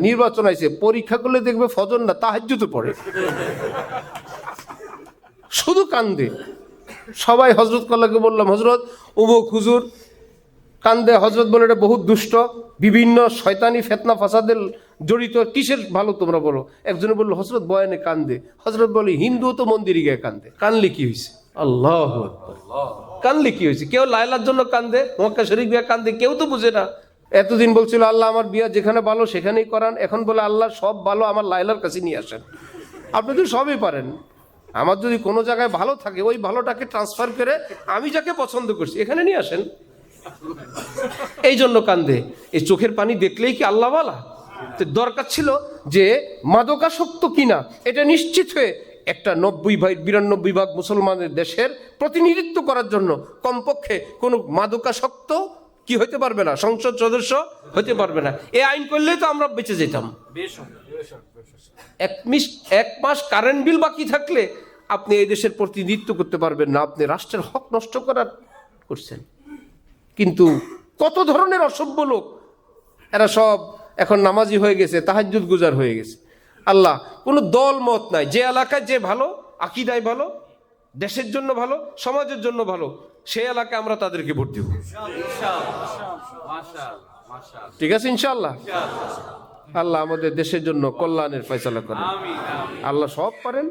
নির্বাচন আইছে, পরীক্ষা করলে দেখবে ফজর না তাহাজ্জুদে পড়ে, শুধু কান্দে। সবাই হজরত কল্লাকে বললাম, হজরত অমুক হুজুর কান্দে। হজরত বলে এটা বহুত দুষ্ট, বিভিন্ন শয়তানি ফেতনা ফাসাদের জড়িত, কিসের ভালো তোমরা বলো? একজনে বললো হজরত বয়ানে কান্দে। হজরত বলে হিন্দু তো মন্দিরে গিয়ে কান্দে, কানলে কি হয়েছে? আল্লাহ কানলে কি হয়েছে? কেউ লায়লার জন্য কান্দে, মক্কা শরীফ গিয়ে কান্দে, কেউ তো বুঝে না। এতদিন বলছিল আল্লাহ আমার বিয়া যেখানে ভালো সেখানেই করান, এখন বলে আল্লাহ সব ভালো আমার লায়লার কাছে নিয়ে আসেন। আপনি তো সবই পারেন, আমার যদি কোনো জায়গায় ভালো থাকে ওই ভালোটাকে ট্রান্সফার করে আমি যাকে পছন্দ করছি এখানে নিয়ে আসেন। এই জন্য কান্দে। এই চোখের পানি দেখলেই কি আল্লাহ বলা? তো দরকার ছিল যে মাদকাসক্ত কিনা এটা নিশ্চিত হয়ে একটা 92 ভাগ মুসলমানের দেশের প্রতিনিধিত্ব করার জন্য কমপক্ষে কোনো মাদকাসক্ত কি হইতে পারবে না, সংসদ সদস্য হতে পারবে না। এই আইন করলেই তো আমরা বেঁচে যেতাম। এক মাস কারেন্ট বিল বাকি থাকলে আপনি এই দেশের প্রতিনিধিত্ব করতে পারবেন না, আপনি রাষ্ট্রের হক নষ্ট করার করছেন। কিন্তু কত ধরনের অসভ্য লোক, এরা সব এখন নামাজি হয়ে গেছে, তাহাজ্জুদ গুজার হয়ে গেছে। আল্লাহ কোনো দল মত নাই, যে এলাকায় যে ভালো, আকিদায় ভালো, দেশের জন্য ভালো, সমাজের জন্য ভালো, সেই এলাকায় আমরা তাদেরকে ভোট দিব। ঠিক আছে ইনশাআল্লাহ। আল্লাহ আমাদের দেশের জন্য কল্যাণের ফয়সালা করেন। আল্লাহ সব পারেন।